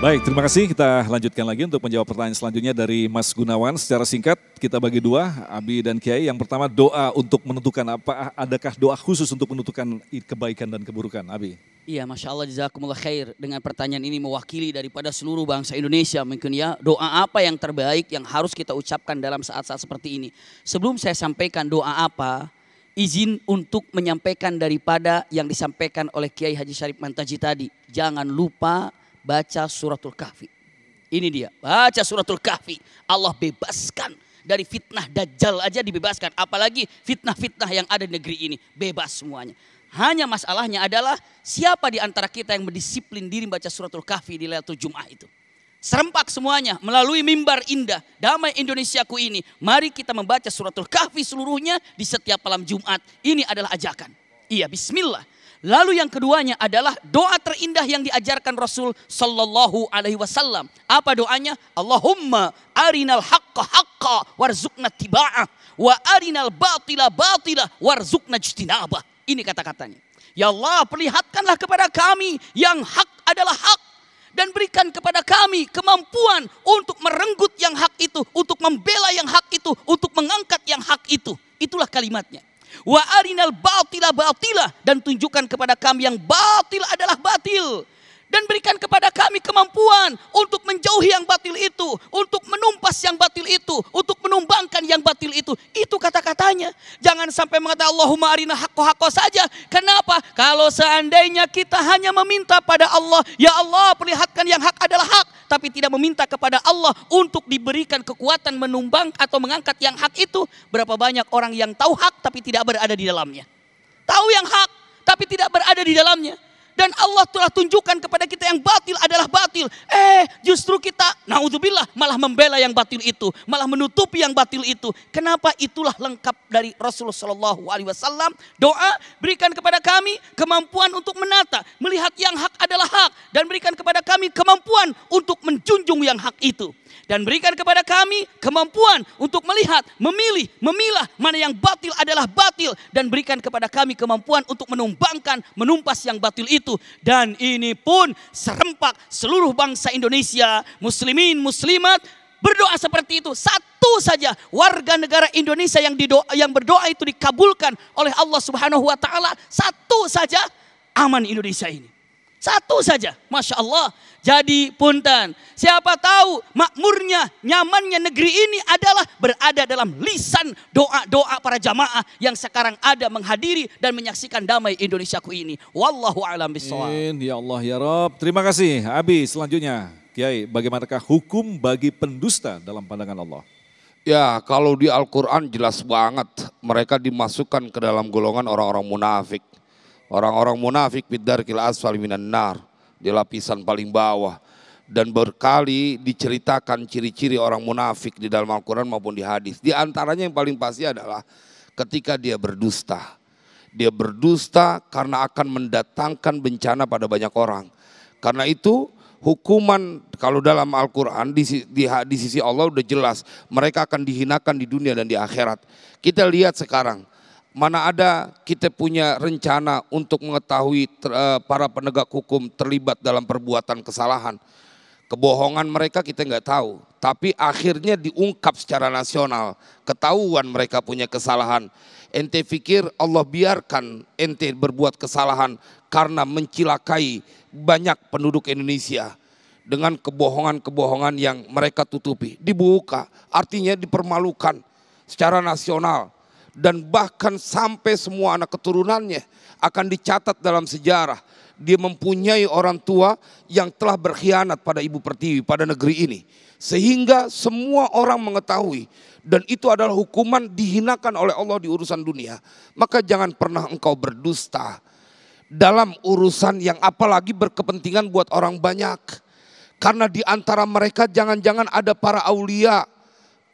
Baik, terima kasih. Kita lanjutkan lagi untuk menjawab pertanyaan selanjutnya dari Mas Gunawan. Secara singkat kita bagi dua, Abi dan Kiai. Yang pertama doa untuk menentukan apa, adakah doa khusus untuk menentukan kebaikan dan keburukan, Abi? Iya, Masya Allah, jazakumullah khair. Dengan pertanyaan ini mewakili daripada seluruh bangsa Indonesia mungkin ya. Doa apa yang terbaik yang harus kita ucapkan dalam saat-saat seperti ini. Sebelum saya sampaikan doa apa, izin untuk menyampaikan daripada yang disampaikan oleh Kiai Haji Syarif Mantaji tadi. Jangan lupa baca suratul kahfi. Ini dia, baca suratul kahfi. Allah bebaskan dari fitnah Dajjal aja dibebaskan. Apalagi fitnah-fitnah yang ada di negeri ini. Bebas semuanya. Hanya masalahnya adalah siapa di antara kita yang berdisiplin diri baca suratul kahfi di Lailatul Jum'ah itu. Serempak semuanya melalui mimbar indah Damai Indonesiaku ini. Mari kita membaca suratul kahfi seluruhnya di setiap malam Jumat. Ini adalah ajakan. Iya, bismillah. Lalu yang keduanya adalah doa terindah yang diajarkan Rasul Sallallahu Alaihi Wasallam. Apa doanya? Allahumma arinal haqqa haqqa warzuqna tiba'ah wa arinal batila batila warzuqna jtinabah. Ini kata-katanya. Ya Allah, perlihatkanlah kepada kami yang hak adalah hak. Dan berikan kepada kami kemampuan untuk merenggut yang hak itu. Untuk membela yang hak itu. Untuk mengangkat yang hak itu. Itulah kalimatnya. Wa arinal batila batila, dan tunjukkan kepada kami yang batil adalah batil, dan berikan kepada kami kemampuan untuk menjauhi yang batil itu, untuk menumpas yang batil itu, untuk menumbangkan yang batil itu. Itu kata-katanya. Jangan sampai mengatakan Allahumma arina haqqo saja. Kenapa? Kalau seandainya kita hanya meminta pada Allah, ya Allah perlihatkan yang hak adalah hak, tapi tidak meminta kepada Allah untuk diberikan kekuatan menumbang atau mengangkat yang hak itu. Berapa banyak orang yang tahu hak tapi tidak berada di dalamnya. Tahu yang hak tapi tidak berada di dalamnya. Dan Allah telah tunjukkan kepada kita yang batil adalah batil. Justru kita, naudzubillah, malah membela yang batil itu. Malah menutupi yang batil itu. Kenapa? Itulah lengkap dari Rasulullah SAW. Doa, berikan kepada kami kemampuan untuk menata. Melihat yang hak adalah hak. Dan berikan kepada kami kemampuan untuk menjunjung yang hak itu. Dan berikan kepada kami kemampuan untuk melihat, memilih, memilah mana yang batil adalah batil. Dan berikan kepada kami kemampuan untuk menumbangkan, menumpas yang batil itu. Dan ini pun serempak seluruh bangsa Indonesia, muslimin, muslimat, berdoa seperti itu. Satu saja warga negara Indonesia yang berdoa itu dikabulkan oleh Allah Subhanahu wa Ta'ala. Satu saja, aman Indonesia ini. Satu saja, Masya Allah. Jadi punten, siapa tahu makmurnya, nyamannya negeri ini adalah berada dalam lisan doa-doa para jamaah yang sekarang ada menghadiri dan menyaksikan Damai Indonesiaku ini. Wallahu a'lam bishawab. Ya Allah ya Rob. Terima kasih. Abi, selanjutnya Kiai, bagaimanakah hukum bagi pendusta dalam pandangan Allah? Ya, kalau di Al-Quran jelas banget mereka dimasukkan ke dalam golongan orang-orang munafik. Orang-orang munafik bidarkil asfali minan nar, di lapisan paling bawah. Dan berkali diceritakan ciri-ciri orang munafik di dalam Al-Quran maupun di hadis. Di antaranya yang paling pasti adalah ketika dia berdusta. Dia berdusta karena akan mendatangkan bencana pada banyak orang. Karena itu hukuman kalau dalam Al-Quran di sisi Allah udah jelas. Mereka akan dihinakan di dunia dan di akhirat. Kita lihat sekarang. Mana ada kita punya rencana untuk mengetahui para penegak hukum terlibat dalam perbuatan kesalahan. Kebohongan mereka kita nggak tahu. Tapi akhirnya diungkap secara nasional. Ketahuan mereka punya kesalahan. Ente pikir Allah biarkan ente berbuat kesalahan karena mencilakai banyak penduduk Indonesia. Dengan kebohongan-kebohongan yang mereka tutupi. Dibuka, artinya dipermalukan secara nasional. Dan bahkan sampai semua anak keturunannya akan dicatat dalam sejarah. Dia mempunyai orang tua yang telah berkhianat pada ibu pertiwi, pada negeri ini. Sehingga semua orang mengetahui. Dan itu adalah hukuman dihinakan oleh Allah di urusan dunia. Maka jangan pernah engkau berdusta dalam urusan yang apalagi berkepentingan buat orang banyak. Karena di antara mereka jangan-jangan ada para aulia,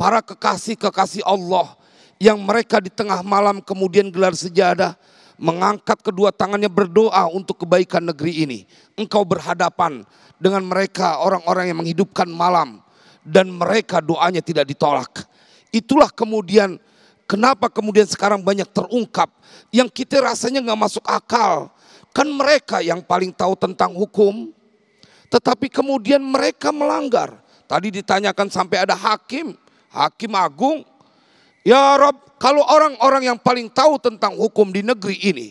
para kekasih-kekasih Allah. Yang mereka di tengah malam kemudian gelar sejadah, mengangkat kedua tangannya berdoa untuk kebaikan negeri ini. Engkau berhadapan dengan mereka orang-orang yang menghidupkan malam. Dan mereka doanya tidak ditolak. Itulah kemudian kenapa kemudian sekarang banyak terungkap. Yang kita rasanya gak masuk akal. Kan mereka yang paling tahu tentang hukum. Tetapi kemudian mereka melanggar. Tadi ditanyakan sampai ada hakim agung. Ya Rob, kalau orang-orang yang paling tahu tentang hukum di negeri ini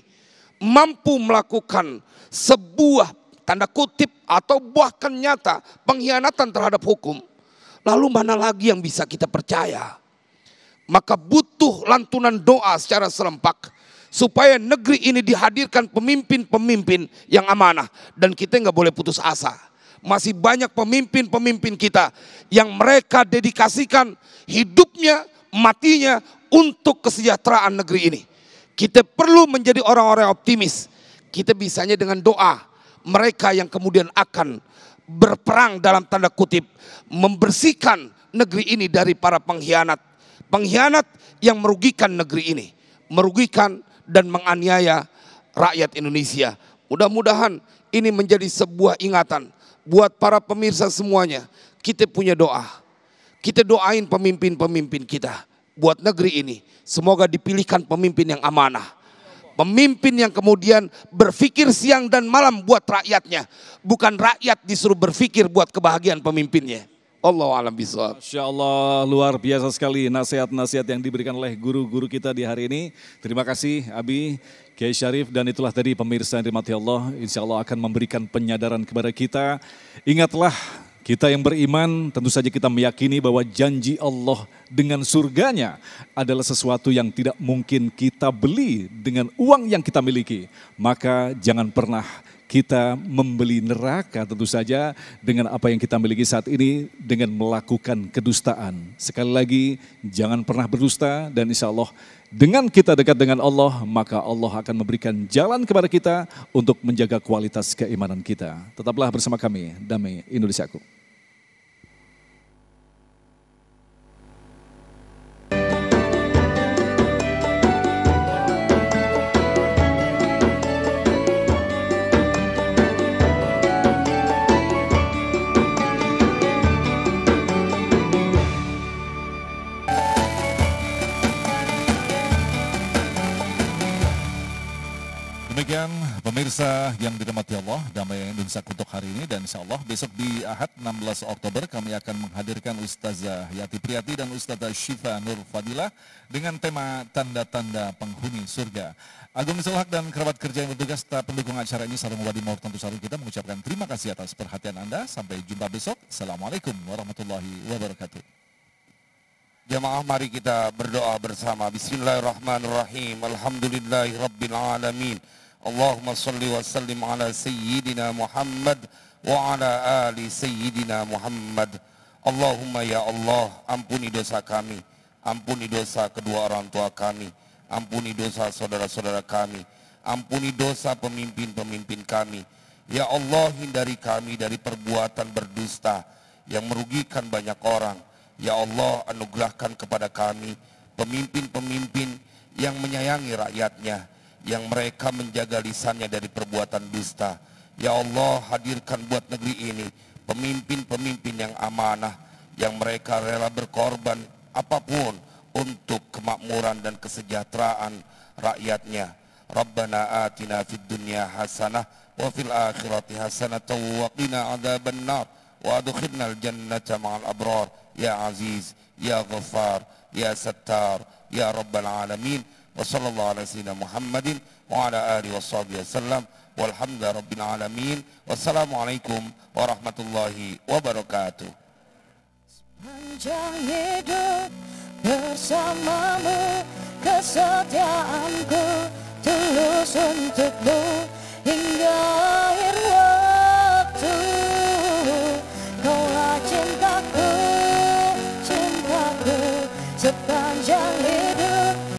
mampu melakukan sebuah tanda kutip atau bahkan nyata pengkhianatan terhadap hukum, lalu mana lagi yang bisa kita percaya? Maka butuh lantunan doa secara serempak supaya negeri ini dihadirkan pemimpin-pemimpin yang amanah. Dan kita nggak boleh putus asa. Masih banyak pemimpin-pemimpin kita yang mereka dedikasikan hidupnya, matinya untuk kesejahteraan negeri ini. Kita perlu menjadi orang-orang optimis. Kita bisanya dengan doa. Mereka yang kemudian akan berperang dalam tanda kutip, membersihkan negeri ini dari para pengkhianat. Pengkhianat yang merugikan negeri ini, merugikan dan menganiaya rakyat Indonesia. Mudah-mudahan ini menjadi sebuah ingatan buat para pemirsa semuanya. Kita punya doa. Kita doain pemimpin-pemimpin kita buat negeri ini. Semoga dipilihkan pemimpin yang amanah. Pemimpin yang kemudian berpikir siang dan malam buat rakyatnya. Bukan rakyat disuruh berpikir buat kebahagiaan pemimpinnya. Allahu a'lam bishawab. Masya Allah, luar biasa sekali nasihat-nasihat yang diberikan oleh guru-guru kita di hari ini. Terima kasih Abi, Kiai Syarif, dan itulah tadi pemirsa yang dirahmati Allah. Insya Allah akan memberikan penyadaran kepada kita. Ingatlah, kita yang beriman tentu saja kita meyakini bahwa janji Allah dengan surganya adalah sesuatu yang tidak mungkin kita beli dengan uang yang kita miliki. Maka jangan pernah kita membeli neraka tentu saja dengan apa yang kita miliki saat ini dengan melakukan kedustaan. Sekali lagi, jangan pernah berdusta dan insya Allah dengan kita dekat dengan Allah, maka Allah akan memberikan jalan kepada kita untuk menjaga kualitas keimanan kita. Tetaplah bersama kami, Damai Indonesiaku. Demikian pemirsa yang dirahmati Allah, Damai Indonesia untuk hari ini, dan insya Allah besok di Ahad 16 Oktober kami akan menghadirkan Ustazah Yati Priyati dan Ustazah Syifa Nur Fadilah dengan tema tanda-tanda penghuni surga. Agung Sulhak dan kerabat kerja yang bertugas serta pendukung acara ini Sarung Wadi Maur tentu saja kita mengucapkan terima kasih atas perhatian Anda. Sampai jumpa besok. Assalamualaikum warahmatullahi wabarakatuh. Jamaah mari kita berdoa bersama. Bismillahirrahmanirrahim. Alhamdulillahi Rabbil Alamin. Allahumma salli wa sallim ala Sayyidina Muhammad wa ala ali Sayyidina Muhammad. Allahumma ya Allah, ampuni dosa kami, ampuni dosa kedua orang tua kami, ampuni dosa saudara-saudara kami, ampuni dosa pemimpin-pemimpin kami. Ya Allah, hindari kami dari perbuatan berdusta yang merugikan banyak orang. Ya Allah, anugerahkan kepada kami pemimpin-pemimpin yang menyayangi rakyatnya, yang mereka menjaga lisannya dari perbuatan dusta. Ya Allah, hadirkan buat negeri ini pemimpin-pemimpin yang amanah, yang mereka rela berkorban apapun untuk kemakmuran dan kesejahteraan rakyatnya. Rabbana atina fid dunya hasanah wa fil akhirati hasanah wa qina adzabannar wa adkhilnal jannata ma'al abrar. Ya Aziz, Ya Ghaffar, Ya Sattar, Ya Rabbal Alamin. Wa sallallahu ala sayyidina Muhammadin wa ala alihi wa sahbihi wasallam. Walhamdulillahi Rabbil Alamin. Wassalamualaikum warahmatullahi wabarakatuh. Panjang hidup bersamamu, kesetiaanku tulus untukmu.